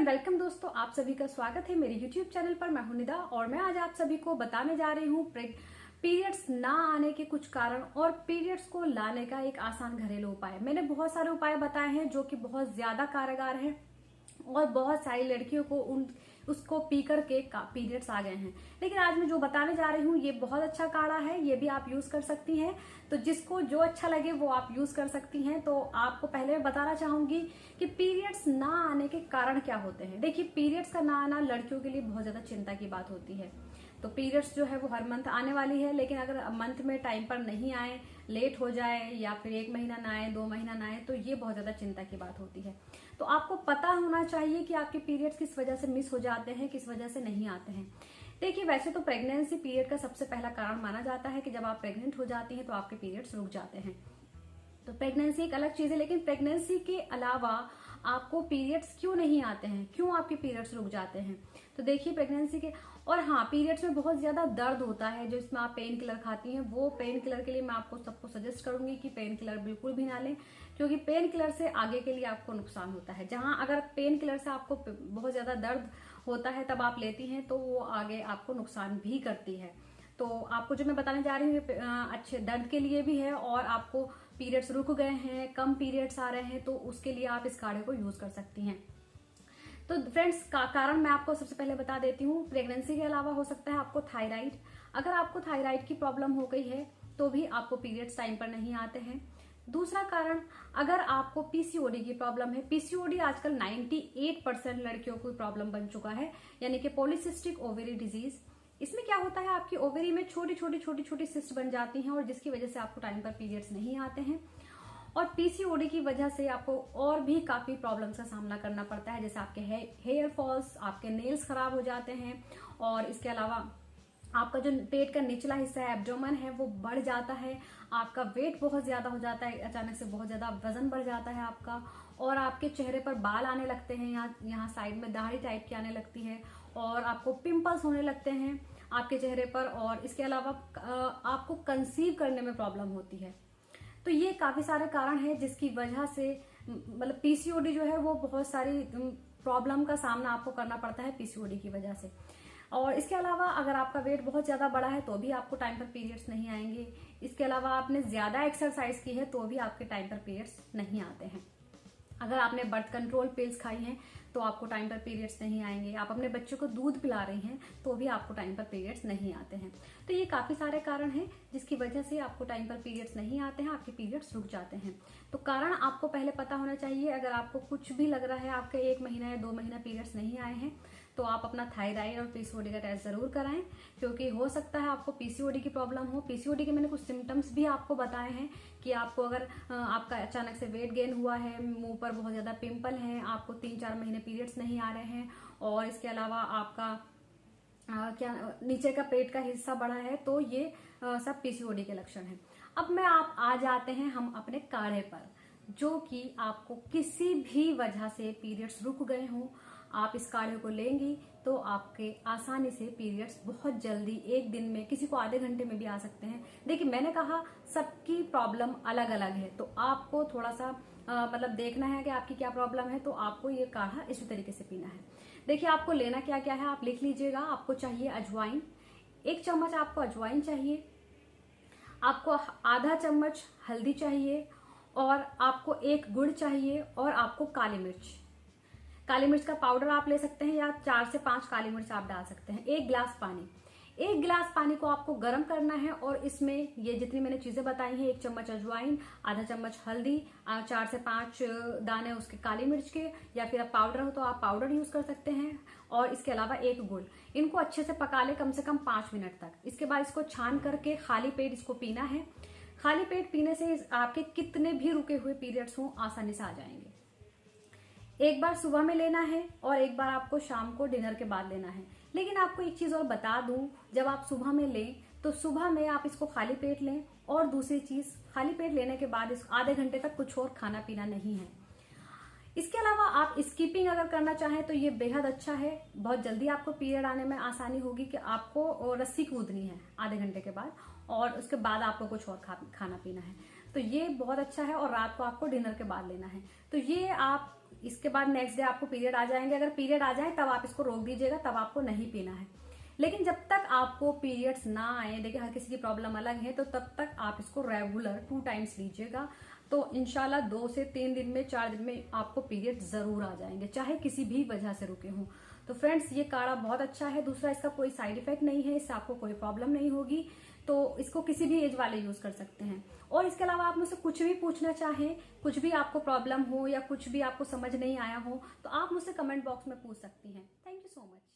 And welcome दोस्तों, आप सभी का स्वागत है मेरे यूट्यूब चैनल पर। मैं हूं निदा और मैं आज आप सभी को बताने जा रही हूँ पीरियड्स ना आने के कुछ कारण और पीरियड्स को लाने का एक आसान घरेलू उपाय। मैंने बहुत सारे उपाय बताए हैं जो कि बहुत ज्यादा कारगर हैं और बहुत सारी लड़कियों को उसको पी करके पीरियड्स आ गए हैं। लेकिन आज मैं जो बताने जा रही हूँ ये बहुत अच्छा काढ़ा है, ये भी आप यूज कर सकती हैं। तो जिसको जो अच्छा लगे वो आप यूज कर सकती हैं। तो आपको पहले मैं बताना चाहूंगी कि पीरियड्स ना आने के कारण क्या होते हैं। देखिए, पीरियड्स का ना आना लड़कियों के लिए बहुत ज्यादा चिंता की बात होती है। तो पीरियड्स जो है वो हर मंथ आने वाली है, लेकिन अगर मंथ में टाइम पर नहीं आए, लेट हो जाए या फिर 1 महीना ना आए, 2 महीना ना आए, तो ये बहुत ज्यादा चिंता की बात होती है। तो आपको पता होना चाहिए कि आपके पीरियड्स किस वजह से मिस हो जाते हैं, किस वजह से नहीं आते हैं। देखिए, वैसे तो प्रेगनेंसी पीरियड का सबसे पहला कारण माना जाता है कि जब आप प्रेग्नेंट हो जाती हैं तो आपके पीरियड्स रुक जाते हैं। तो प्रेगनेंसी एक अलग चीज है, लेकिन प्रेगनेंसी के अलावा आपको पीरियड्स क्यों नहीं आते हैं, क्यों आपके पीरियड्स रुक जाते हैं। तो देखिए, प्रेगनेंसी के और हाँ, पीरियड्स में बहुत ज्यादा दर्द होता है। जो इसमें आप पेन किलर खाती हैं, वो पेन किलर के लिए मैं आपको सबको सजेस्ट करूंगी कि पेन किलर बिल्कुल भी ना लें, क्योंकि पेन किलर से आगे के लिए आपको नुकसान होता है। जहां अगर पेन किलर से आपको बहुत ज्यादा दर्द होता है तब आप लेती हैं तो वो आगे आपको नुकसान भी करती है। तो आपको जो मैं बताने जा रही हूँ अच्छे दर्द के लिए भी है, और आपको पीरियड्स रुक गए हैं, कम पीरियड्स आ रहे हैं, तो उसके लिए आप इस काढ़े को यूज कर सकती हैं। तो फ्रेंड्स, का कारण मैं आपको सबसे पहले बता देती हूँ। प्रेगनेंसी के अलावा हो सकता है आपको थायराइड। अगर आपको थायराइड की प्रॉब्लम हो गई है तो भी आपको पीरियड्स टाइम पर नहीं आते हैं। दूसरा कारण, अगर आपको पीसीओडी की प्रॉब्लम है। पीसीओडी आजकल 98% लड़कियों को प्रॉब्लम बन चुका है, यानी कि पॉलीसिस्टिक ओवेरी डिजीज। इसमें क्या होता है, आपकी ओवेरी में छोटी छोटी सिस्ट बन जाती हैं और जिसकी वजह से आपको टाइम पर पीरियड्स नहीं आते हैं। और पीसीओडी की वजह से आपको और भी काफी प्रॉब्लम्स का सामना करना पड़ता है, जैसे आपके हेयर फॉल्स, आपके नेल्स खराब हो जाते हैं, और इसके अलावा आपका जो पेट का निचला हिस्सा है, एब्डोमेन है, वो बढ़ जाता है। आपका वेट बहुत ज्यादा हो जाता है, अचानक से बहुत ज्यादा वजन बढ़ जाता है आपका, और आपके चेहरे पर बाल आने लगते हैं, यहाँ साइड में दाढ़ी टाइप की आने लगती है, और आपको पिंपल्स होने लगते हैं आपके चेहरे पर। और इसके अलावा आपको कंसीव करने में प्रॉब्लम होती है। तो ये काफी सारे कारण हैं जिसकी वजह से मतलब पीसीओडी जो है वो बहुत सारी प्रॉब्लम का सामना आपको करना पड़ता है पीसीओडी की वजह से। और इसके अलावा अगर आपका वेट बहुत ज्यादा बड़ा है तो भी आपको टाइम पर पीरियड्स नहीं आएंगे। इसके अलावा आपने ज्यादा एक्सरसाइज की है तो भी आपके टाइम पर पीरियड्स नहीं आते हैं। अगर आपने बर्थ कंट्रोल पिल्स खाई हैं तो आपको टाइम पर पीरियड्स नहीं आएंगे। आप अपने बच्चे को दूध पिला रही हैं तो भी आपको टाइम पर पीरियड्स नहीं आते हैं। तो ये काफी सारे कारण हैं जिसकी वजह से आपको टाइम पर पीरियड्स नहीं आते हैं, आपके पीरियड्स रुक जाते हैं। तो कारण आपको पहले पता होना चाहिए। अगर आपको कुछ भी लग रहा है आपके 1 महीना या 2 महीना पीरियड्स नहीं आए हैं तो आप अपना थायराइड और पीसीओडी का टेस्ट जरूर कराएं, क्योंकि हो सकता है आपको पीसीओडी की प्रॉब्लम हो। पीसीओडी के मैंने कुछ सिम्टम्स भी आपको बताए हैं कि आपको अगर आपका अचानक से वेट गेन हुआ है, मुंह पर बहुत ज्यादा पिंपल है, आपको 3-4 महीने पीरियड्स नहीं आ रहे हैं, और इसके अलावा आपका क्या नीचे का पेट का हिस्सा बड़ा है, तो ये सब पीसीओडी के लक्षण हैं। अब मैं आप आ जाते हैं हम अपने काढ़े पर, जो कि आपको किसी भी वजह से पीरियड्स रुक गए हों, आप इस काढ़े को लेंगी तो आपके आसानी से पीरियड्स बहुत जल्दी, एक दिन में, किसी को आधे घंटे में भी आ सकते हैं। देखिए, मैंने कहा सबकी प्रॉब्लम अलग अलग है, तो आपको थोड़ा सा मतलब देखना है कि आपकी क्या प्रॉब्लम है, तो आपको ये काढ़ा इसी तरीके से पीना है। देखिए, आपको लेना क्या क्या है आप लिख लीजिएगा। आपको चाहिए अजवाइन, 1 चम्मच आपको अजवाइन चाहिए, आपको आधा चम्मच हल्दी चाहिए, और आपको 1 गुड़ चाहिए, और आपको काली मिर्च। काली मिर्च का पाउडर आप ले सकते हैं या 4 से 5 काली मिर्च आप डाल सकते हैं। 1 गिलास पानी, 1 गिलास पानी को आपको गर्म करना है, और इसमें ये जितनी मैंने चीजें बताई हैं, 1 चम्मच अजवाइन, आधा चम्मच हल्दी, 4 से 5 दाने उसके काली मिर्च के, या फिर आप पाउडर हो तो आप पाउडर यूज कर सकते हैं, और इसके अलावा 1 गुड़। इनको अच्छे से पका ले कम से कम 5 मिनट तक। इसके बाद इसको छान करके खाली पेट इसको पीना है। खाली पेट पीने से आपके कितने भी रुके हुए पीरियड्स हों आसानी से आ जाएंगे। एक बार सुबह में लेना है और एक बार आपको शाम को डिनर के बाद लेना है। लेकिन आपको एक चीज और बता दूं, जब आप सुबह में लें तो सुबह में आप इसको खाली पेट लें, और दूसरी चीज, खाली पेट लेने के बाद इस आधे घंटे तक कुछ और खाना पीना नहीं है। इसके अलावा आप स्कीपिंग अगर करना चाहें तो ये बेहद अच्छा है। बहुत जल्दी आपको पीरियड आने में आसानी होगी कि आपको रस्सी कूदनी है आधे घंटे के बाद, और उसके बाद आपको कुछ और खाना पीना है। तो ये बहुत अच्छा है, और रात को आपको डिनर के बाद लेना है। तो ये आप इसके बाद नेक्स्ट डे आपको पीरियड आ जाएंगे। अगर पीरियड आ जाए तब आप इसको रोक दीजिएगा, तब आपको नहीं पीना है। लेकिन जब तक आपको पीरियड्स ना आए, देखिए हर किसी की प्रॉब्लम अलग है, तो तब तक आप इसको रेगुलर 2 टाइम्स लीजिएगा। तो इंशाल्लाह 2 से 3 दिन में, 4 दिन में आपको पीरियड जरूर आ जाएंगे, चाहे किसी भी वजह से रुके हों। तो फ्रेंड्स, ये काढ़ा बहुत अच्छा है। दूसरा, इसका कोई साइड इफेक्ट नहीं है, इससे आपको कोई प्रॉब्लम नहीं होगी। तो इसको किसी भी एज वाले यूज कर सकते हैं। और इसके अलावा आप मुझसे कुछ भी पूछना चाहें, कुछ भी आपको प्रॉब्लम हो या कुछ भी आपको समझ नहीं आया हो, तो आप मुझसे कमेंट बॉक्स में पूछ सकती हैं। Thank you so much.